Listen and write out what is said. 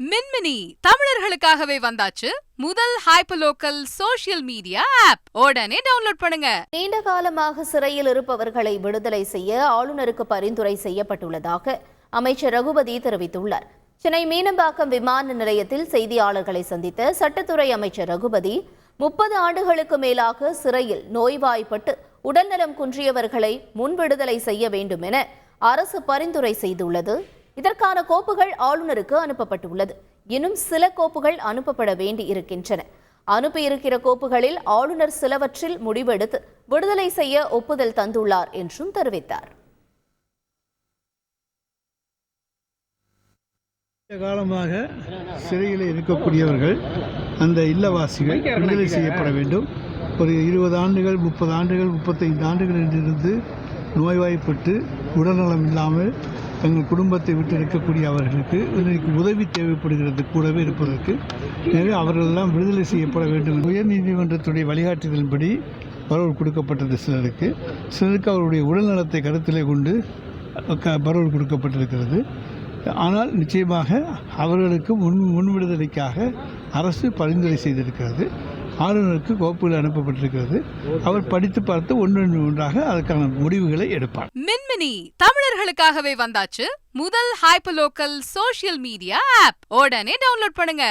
மின்மினி தமிழர்களுக்காகவே வந்தாச்சு முதல் hyperlocal social media app. உடனே டவுன்லோட் பண்ணுங்க. நீண்ட காலமாக சிறையில் இருப்பவர்களை விடுதலை செய்ய ஆளுநருக்கு பரிந்துரை செய்யப்பட்டுள்ளதாக அமைச்சர் ரகுபதி தெரிவித்துள்ளார். சென்னை மீனம்பாக்கம் விமான நிலையத்தில் செய்தியாளர்களை சந்தித்த சட்டத்துறை அமைச்சர் ரகுபதி 30 ஆண்டுகளுக்கு மேலாக சிறையில் நோய்வாய்ப்பட்டு உடல்நலம் குன்றியவர்களை முன்விடுதலை செய்ய வேண்டும் என அரசு பரிந்துரை செய்துள்ளது. இதற்கான கோப்புகள் ஆளுநருக்கு அனுப்பப்பட்டுள்ளது. இன்னும் சில கோப்புகள் அனுப்பப்பட வேண்டி இருக்கின்றன. அனுப்பியிருக்கிற கோப்புகளில் ஆளுநர் சிலவற்றில் முடிவெடுத்து விடுதலை செய்ய ஒப்புதல் தந்துள்ளார் என்றும் தெரிவித்தார். காலமாக சிறையில் இருக்கக்கூடியவர்கள், அந்த இல்லவாசிகள் விடுதலை செய்யப்பட வேண்டும். ஒரு 20 ஆண்டுகள், 30 ஆண்டுகள், 35 ஆண்டுகளிலிருந்து நோய்வாய்ப்பட்டு உடல்நலம் இல்லாமல் தங்கள் குடும்பத்தை விட்டு இருக்கக்கூடிய அவர்களுக்கு இன்றைக்கு உதவி தேவைப்படுகிறது கூடவே இருப்பதற்கு. எனவே அவர்களெல்லாம் விடுதலை செய்யப்பட வேண்டும். உயர்நீதிமன்றத்துடைய வழிகாட்டுதலின்படி பரோல் கொடுக்கப்பட்டது. சிலருக்கு அவருடைய உடல்நலத்தை கருத்திலே கொண்டு பரோல் கொடுக்கப்பட்டிருக்கிறது. ஆனால் நிச்சயமாக அவர்களுக்கு முன் விடுதலைக்காக அரசு பரிந்துரை செய்திருக்கிறது. ஆளுநருக்கு கோப்புகள் அனுப்பப்பட்டிருக்கிறது. அவர் படித்து பார்த்து ஒன்றாக அதற்கான முடிவுகளை எடுப்பார். மின்மினி தமிழர்களுக்காகவே வந்தாச்சு முதல் ஹைப்பர்லோக்கல் சோஷியல் மீடியா ஆப். உடனே டவுன்லோட் பண்ணுங்க.